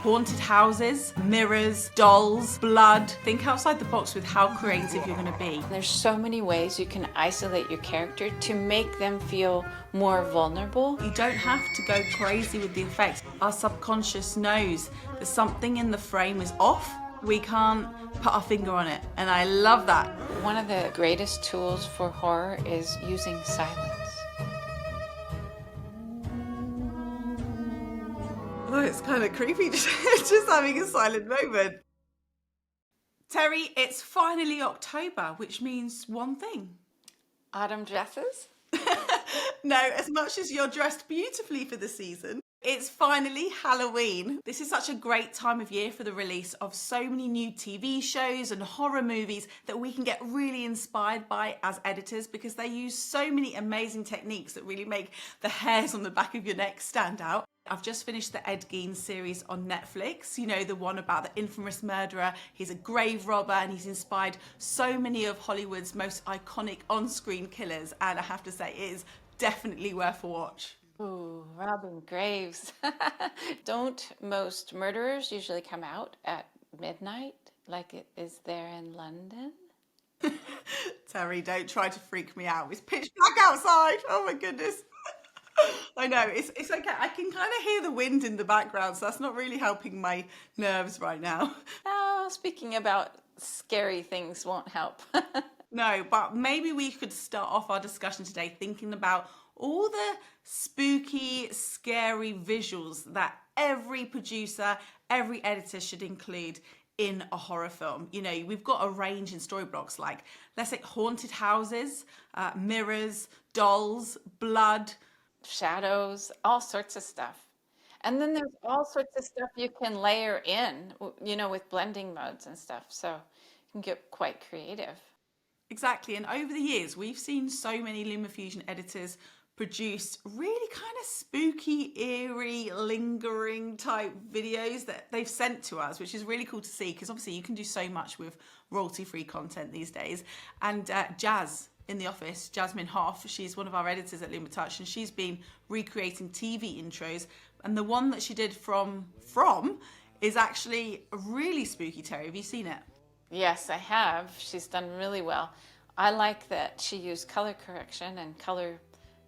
haunted houses, mirrors, dolls, blood. Think outside the box with how creative you're going to be. There's so many ways you can isolate your character to make them feel more vulnerable. You don't have to go crazy with the effects. Our subconscious knows that something in the frame is off. We can't put our finger on it, and I love that. One of the greatest tools for horror is using silence. Oh, it's kind of creepy just having a silent moment. Terri, it's finally October, which means one thing. Autumn dresses? No, as much as you're dressed beautifully for the season, it's finally Halloween. This is such a great time of year for the release of so many new TV shows and horror movies that we can get really inspired by as editors, because they use so many amazing techniques that really make the hairs on the back of your neck stand out. I've just finished the Ed Gein series on Netflix, you know, the one about the infamous murderer. He's a grave robber and he's inspired so many of Hollywood's most iconic on-screen killers, and I have to say it is definitely worth a watch. Ooh, robbing graves. Don't most murderers usually come out at midnight like it is there in London? Terri, don't try to freak me out. It's pitch black outside. Oh my goodness. I know, it's okay. I can kind of hear the wind in the background, so that's not really helping my nerves right now. Oh, speaking about scary things won't help. No, but maybe we could start off our discussion today thinking about all the spooky, scary visuals that every producer, every editor should include in a horror film. You know, we've got a range in story blocks like, let's say, haunted houses, mirrors, dolls, blood, shadows, all sorts of stuff. And then there's all sorts of stuff you can layer in, you know, with blending modes and stuff. So you can get quite creative. Exactly. And over the years, we've seen so many LumaFusion editors produce really kind of spooky, eerie, lingering type videos that they've sent to us, which is really cool to see, because obviously you can do so much with royalty-free content these days. And Jazz in the office, Jasmine Hoff, she's one of our editors at LumaTouch, and she's been recreating TV intros. And the one that she did from is actually really spooky. Terri, have you seen it? Yes, I have. She's done really well. I like that she used color correction and color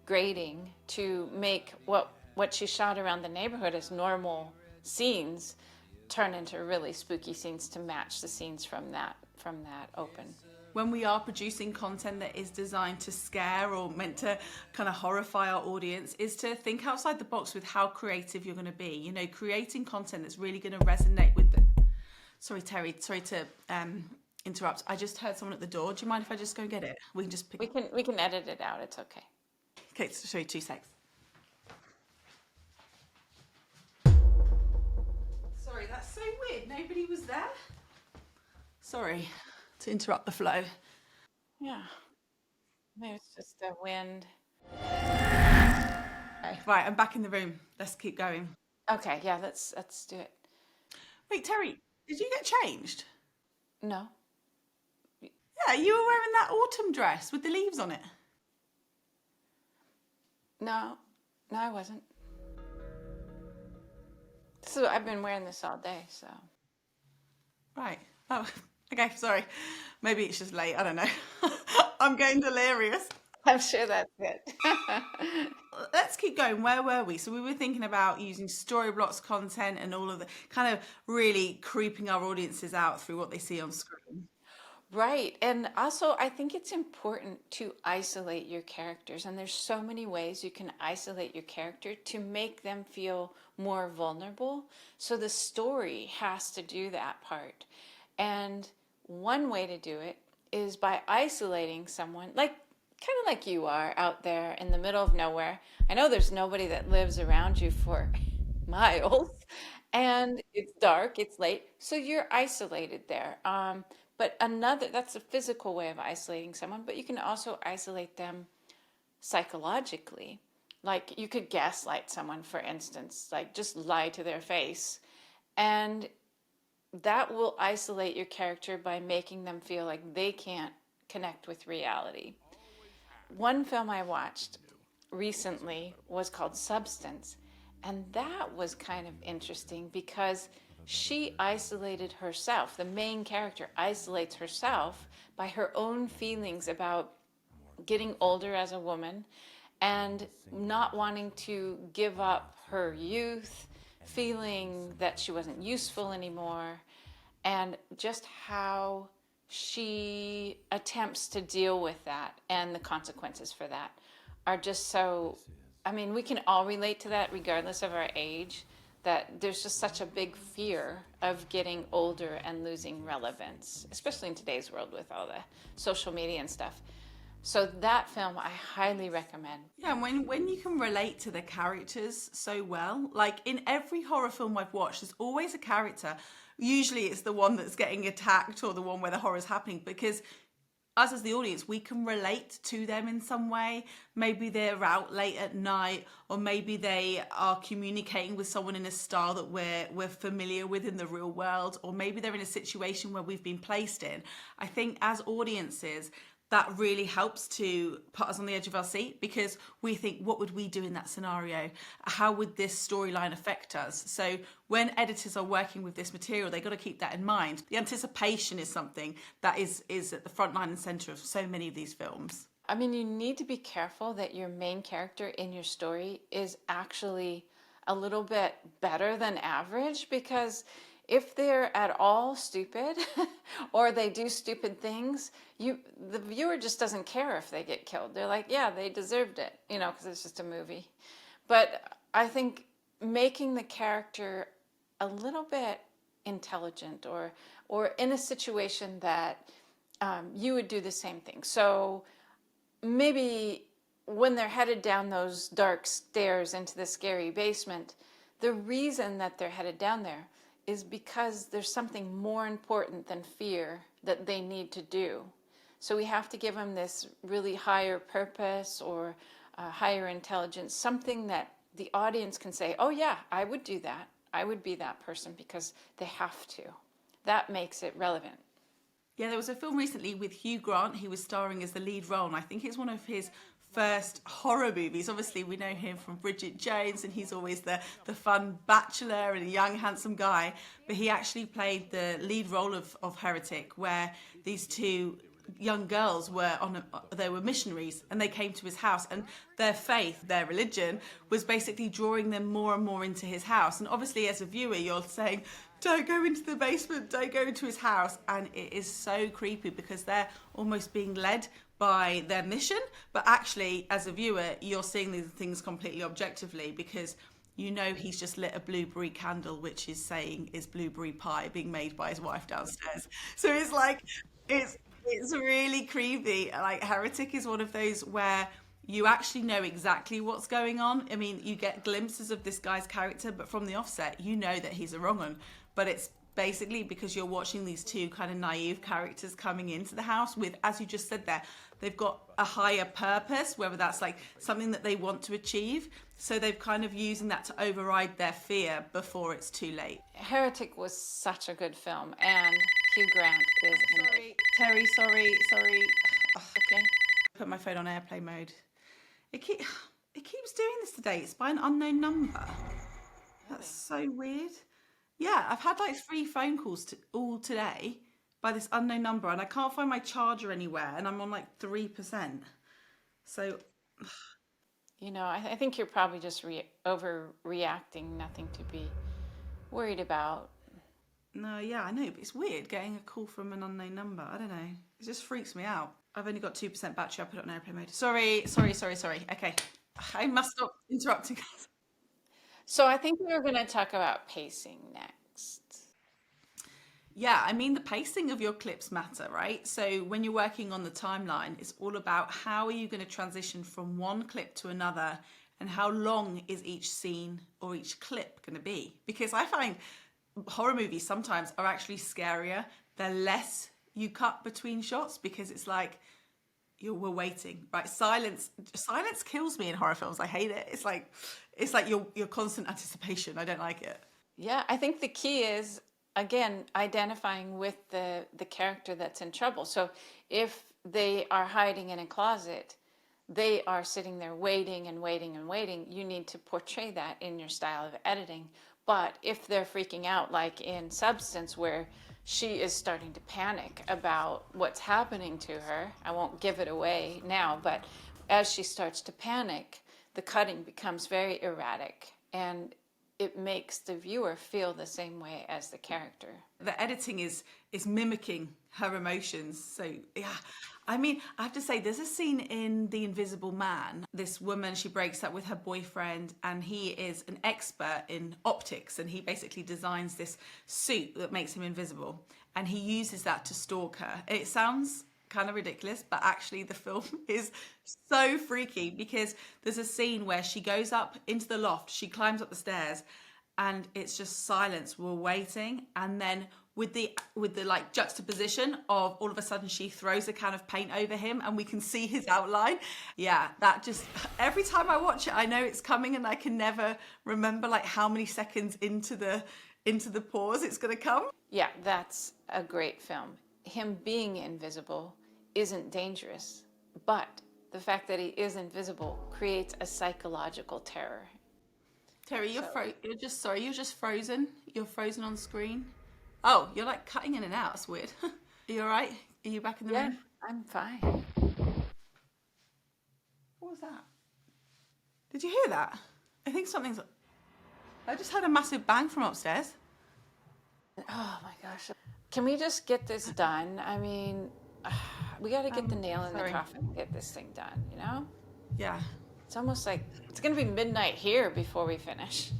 grading to make what she shot around the neighborhood as normal scenes turn into really spooky scenes to match the scenes from that open. When we are producing content that is designed to scare or meant to kind of horrify our audience, is to think outside the box with how creative you're going to be. You know, creating content that's really going to resonate with them. Sorry, Terri, sorry to interrupt. I just heard someone at the door. Do you mind if I just go get it? We can just pick. We can edit it out. It's okay. Okay, so show you 2 secs. Sorry, that's so weird. Nobody was there. Sorry to interrupt the flow. Yeah. Maybe it's just the wind. Okay, right, I'm back in the room. Let's keep going. Okay, yeah, let's do it. Wait, Terri, did you get changed? No. Yeah, you were wearing that autumn dress with the leaves on it. No, I wasn't. So I've been wearing this all day, so. Right. Oh, okay, sorry. Maybe it's just late, I don't know. I'm getting delirious. I'm sure that's it. Let's keep going. Where were we? So we were thinking about using Storyblocks content and all of the kind of really creeping our audiences out through what they see on screen. Right. And also, I think it's important to isolate your characters. And there's so many ways you can isolate your character to make them feel more vulnerable. So the story has to do that part. And one way to do it is by isolating someone, like kind of like you are out there in the middle of nowhere. I know there's nobody that lives around you for miles, and it's dark, it's late, so you're isolated there. But that's a physical way of isolating someone, but you can also isolate them psychologically. Like you could gaslight someone, for instance, like just lie to their face. And that will isolate your character by making them feel like they can't connect with reality. One film I watched recently was called Substance, and that was kind of interesting because she isolated herself. The main character isolates herself by her own feelings about getting older as a woman and not wanting to give up her youth, feeling that she wasn't useful anymore, and just how she attempts to deal with that and the consequences for that are just so. I mean, we can all relate to that regardless of our age, that there's just such a big fear of getting older and losing relevance, especially in today's world with all the social media and stuff. So that film I highly recommend. Yeah, and when you can relate to the characters so well, like in every horror film I've watched, there's always a character. Usually it's the one that's getting attacked or the one where the horror's happening, because us as the audience, we can relate to them in some way. Maybe they're out late at night, or maybe they are communicating with someone in a style that we're familiar with in the real world, or maybe they're in a situation where we've been placed in. I think as audiences, that really helps to put us on the edge of our seat, because we think, what would we do in that scenario? How would this storyline affect us? So when editors are working with this material, they've got to keep that in mind. The anticipation is something that is at the front line and center of so many of these films. I mean, you need to be careful that your main character in your story is actually a little bit better than average, because if they're at all stupid or they do stupid things, the viewer just doesn't care if they get killed. They're like, yeah, they deserved it, because it's just a movie. But I think making the character a little bit intelligent, or in a situation that you would do the same thing. So maybe when they're headed down those dark stairs into the scary basement, the reason that they're headed down there is because there's something more important than fear that they need to do. So we have to give them this really higher purpose or higher intelligence, something that the audience can say, oh yeah, I would do that. I would be that person, because they have to. That makes it relevant. Yeah, there was a film recently with Hugh Grant. He was starring as the lead role, and I think it's one of his first horror movies. Obviously, we know him from Bridget Jones, and he's always the fun bachelor and a young, handsome guy. But he actually played the lead role of Heretic, where these two young girls were they were missionaries, and they came to his house, and their faith, their religion, was basically drawing them more and more into his house. And obviously, as a viewer, you're saying, don't go into the basement, don't go into his house. And it is so creepy, because they're almost being led by their mission, but actually as a viewer you're seeing these things completely objectively, because he's just lit a blueberry candle, which is saying is blueberry pie being made by his wife downstairs. So it's like it's really creepy. Like Heretic is one of those where you actually know exactly what's going on. I mean, you get glimpses of this guy's character, but from the offset you know that he's a wrong one. But it's basically because you're watching these two kind of naive characters coming into the house with, as you just said there, they've got a higher purpose, whether that's like something that they want to achieve. So they've kind of using that to override their fear before it's too late. Heretic was such a good film, and Hugh Grant is Sorry, Terry, sorry. Ugh, okay. put my phone on airplane mode. It keeps doing this today. It's by an unknown number. That's so weird. Yeah, I've had like 3 phone calls all today by this unknown number, and I can't find my charger anywhere, and I'm on like 3%. So, I think you're probably just overreacting, nothing to be worried about. no, yeah, I know, but it's weird getting a call from an unknown number. I don't know. It just freaks me out. I've only got 2% battery. I put it on airplane mode. Sorry. Okay. I must stop interrupting. So I think we were going to talk about pacing next. Yeah, I mean, the pacing of your clips matter, right? So when you're working on the timeline, it's all about how are you going to transition from one clip to another, and how long is each scene or each clip going to be? Because I find horror movies sometimes are actually scarier the less you cut between shots, because it's like we're waiting, right? Silence kills me in horror films. I hate it. It's like your constant anticipation. I don't like it. Yeah, I think the key is, again, identifying with the character that's in trouble. So if they are hiding in a closet, they are sitting there waiting and waiting and waiting. You need to portray that in your style of editing. But if they're freaking out, like in Substance, where she is starting to panic about what's happening to her, I won't give it away now, but as she starts to panic, the cutting becomes very erratic, and it makes the viewer feel the same way as the character. The editing is mimicking her emotions. So yeah, I mean, I have to say, there's a scene in The Invisible Man. This woman, she breaks up with her boyfriend, and he is an expert in optics, and he basically designs this suit that makes him invisible, and he uses that to stalk her. It sounds kind of ridiculous, but actually the film is so freaky, because there's a scene where she goes up into the loft, she climbs up the stairs, and it's just silence. We're waiting, and then with the like juxtaposition of all of a sudden she throws a can of paint over him and we can see his outline. Yeah, that just, every time I watch it, I know it's coming, and I can never remember like how many seconds into the pause it's gonna come. Yeah, that's a great film. Him being invisible isn't dangerous, but the fact that he is invisible creates a psychological terror. Terri, you're just frozen. You're frozen on screen. Oh, you're like cutting in and out. It's weird. Are you all right? Are you back in the Yeah, room? I'm fine. What was that? Did you hear that? I think I just heard a massive bang from upstairs. Oh my gosh. Can we just get this done? I mean, we got to get the nail in the Sorry. coffin and get this thing done, you know? Yeah. It's almost like it's going to be midnight here before we finish.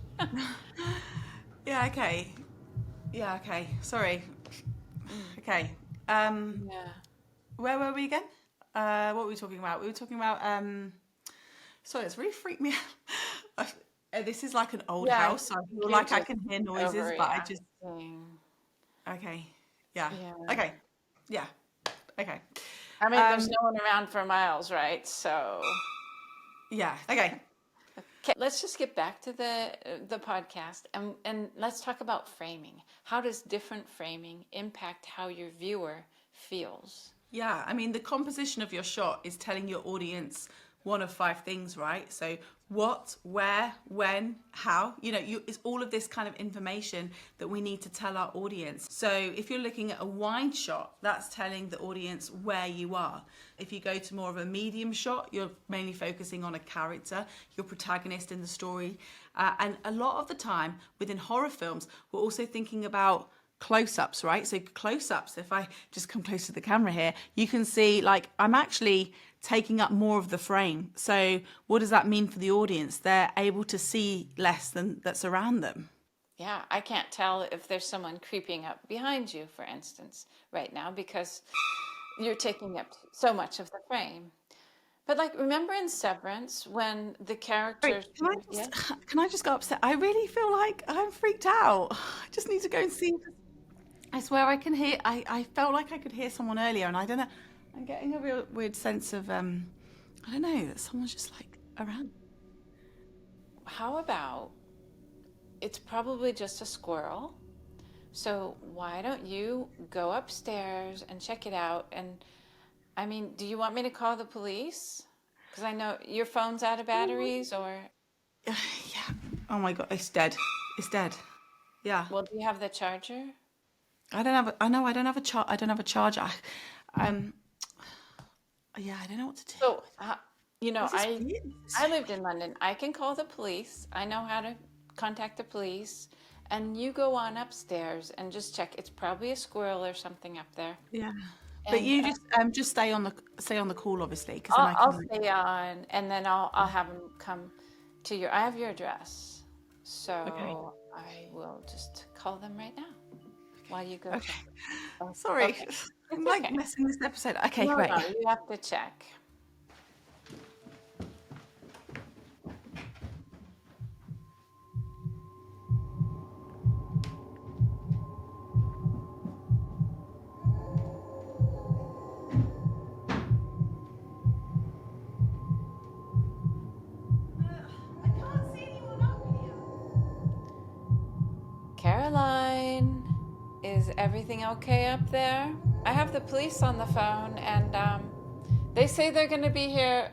Yeah, okay. Yeah, okay. Sorry. Okay. Yeah. Where were we again? What were we talking about? We were talking about sorry, it's really freaked me out. This is like an old Yeah, house, so I feel you're like I just can hear noises, but I just overreacting. okay. Yeah. Yeah. Okay. Yeah. Okay. I mean, there's no one around for miles, right? So, Yeah. Okay. okay, let's just get back to the podcast, and let's talk about framing. How does different framing impact how your viewer feels? Yeah, I mean, the composition of your shot is telling your audience one of five things, right? So what, where, when, how, it's all of this kind of information that we need to tell our audience. So if you're looking at a wide shot, that's telling the audience where you are. If you go to more of a medium shot, you're mainly focusing on a character, your protagonist in the story. And a lot of the time within horror films, we're also thinking about close-ups, right? So close-ups, if I just come close to the camera here, you can see like I'm actually taking up more of the frame. So what does that mean for the audience? They're able to see less than that's around them. Yeah, I can't tell if there's someone creeping up behind you, for instance, right now, because you're taking up so much of the frame. But like, remember in Severance when the characters, Wait, yeah, can I just go upstairs? I really feel like I'm freaked out. I just need to go and see. I swear I can hear. I felt like I could hear someone earlier, and I don't know. I'm getting a real weird sense of I don't know, that someone's just like around. how about it's probably just a squirrel. So why don't you go upstairs and check it out? And I mean, do you want me to call the police? Because I know your phone's out of batteries, or Yeah. Oh my God, it's dead. It's dead. Yeah. well, do you have the charger? I don't have. I know I don't have a I don't have a charger. Um. Yeah, I don't know what to do. So, This is weird. I lived in London. I can call the police. I know how to contact the police. And you go on upstairs and just check. It's probably a squirrel or something up there. Yeah. But And you just stay on the call, obviously, because then I I'll can. stay on, and then I'll have them come to your. I have your address, so Okay. I will just call them right now while you go Okay. check. Oh, Sorry, okay. I'm It's like okay. messing this episode. Okay, No, great. no, you have to check. I can't see anyone up here. Caroline, is everything okay up there? I have the police on the phone, and they say they're going to be here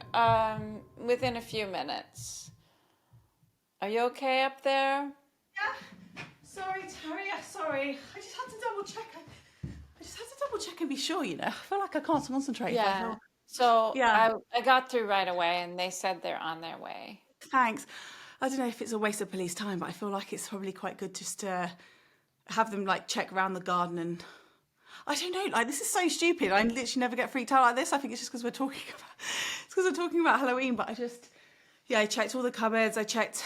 within a few minutes. Are you okay up there? Yeah. sorry. I just had to double check. I just had to double check and be sure, you know. I feel like I can't concentrate if I Yeah. feel... So Yeah, I got through right away, and they said they're on their way. thanks. I don't know if it's a waste of police time, but I feel like it's probably quite good just to have them like check around the garden and I don't know, like this is so stupid. I literally never get freaked out like this. I think it's just because we're talking about Halloween, but I checked all the cupboards. I checked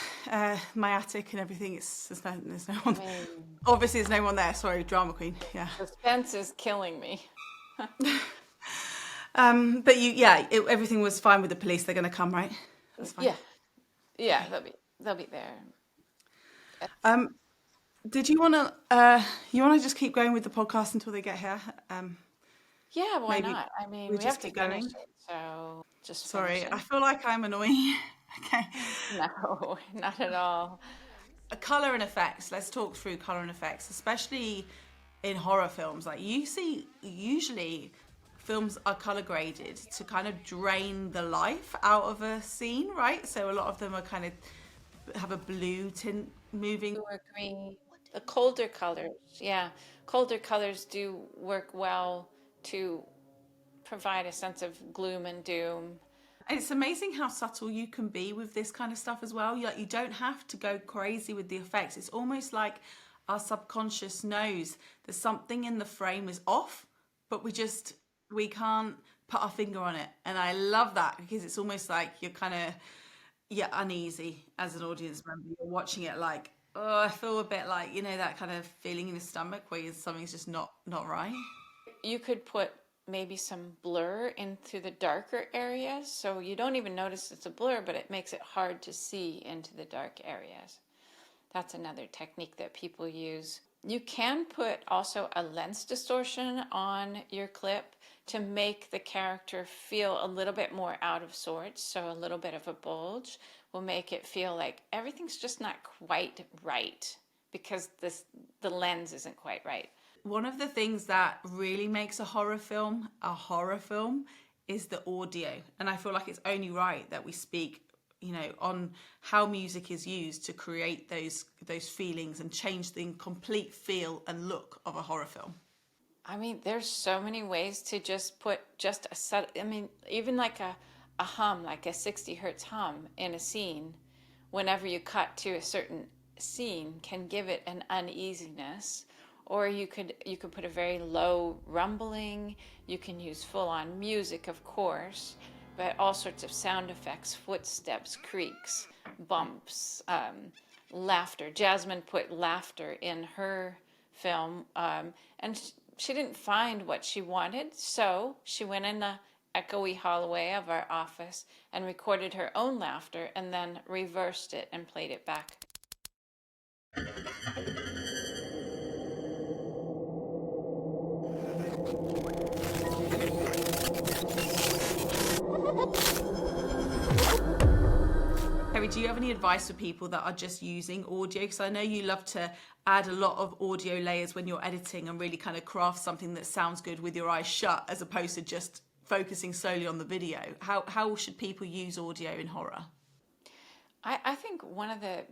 my attic and everything. There's no one. I mean, Obviously, there's no one there. Sorry, drama queen. Yeah. suspense is killing me. But everything was fine with the police. They're going to come, right? That's fine. Yeah. Yeah, they'll be there. Did you want to just keep going with the podcast until they get here? Yeah, why Maybe not? I mean, we we just have to keep finish going. it, so just Sorry, finish I it. feel like I'm annoying. Okay. No, not at all. Color and effects. Let's talk through color and effects, especially in horror films. Like you see, usually films are color graded to kind of drain the life out of a scene, right? So a lot of them are kind of have a blue tint moving. Blue or green. The colder colors, yeah. Colder colors do work well to provide a sense of gloom and doom. And it's amazing how subtle you can be with this kind of stuff as well. You don't have to go crazy with the effects. It's almost like our subconscious knows there's something in the frame is off, but we can't put our finger on it. And I love that because it's almost like you're kind of uneasy as an audience member. You're watching it like, oh, I feel a bit like, that kind of feeling in the stomach where something's just not right. You could put maybe some blur into the darker areas, so you don't even notice it's a blur, but it makes it hard to see into the dark areas. That's another technique that people use. You can put also a lens distortion on your clip to make the character feel a little bit more out of sorts. So a little bit of a bulge will make it feel like everything's just not quite right because the lens isn't quite right. One of the things that really makes a horror film is the audio. And I feel like it's only right that we speak, on how music is used to create those feelings and change the complete feel and look of a horror film. I mean, there's so many ways to just put just a set. I mean, even like a hum, like a 60 hertz hum in a scene, whenever you cut to a certain scene, can give it an uneasiness. Or you could put a very low rumbling. You can use full-on music, of course, but all sorts of sound effects, footsteps, creaks, bumps, laughter. Jasmine put laughter in her film, and she didn't find what she wanted, so she went in the echoey hallway of our office and recorded her own laughter and then reversed it and played it back. Terri, do you have any advice for people that are just using audio? Because I know you love to add a lot of audio layers when you're editing and really kind of craft something that sounds good with your eyes shut as opposed to just focusing solely on the video. How should people use audio in horror? I think one of the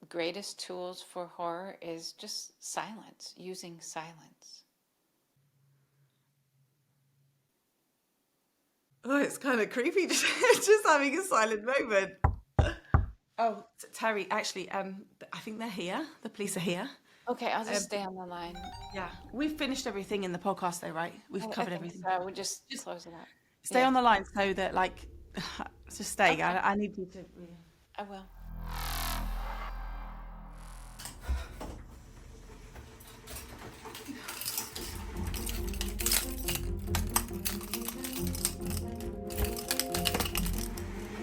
greatest tools for horror is just silence, using silence. Oh, it's kind of creepy just having a silent moment. Oh, Terri, actually, I think they're here. The police are here. Okay, I'll just stay on the line. Yeah, we've finished everything in the podcast though, right? We've covered everything. So we'll just close it up. Stay on the line so that, just stay. Okay. I need you to... I will.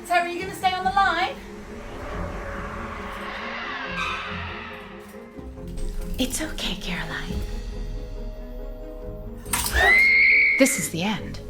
Terri, are you going to stay on the line? It's okay, Caroline. This is the end.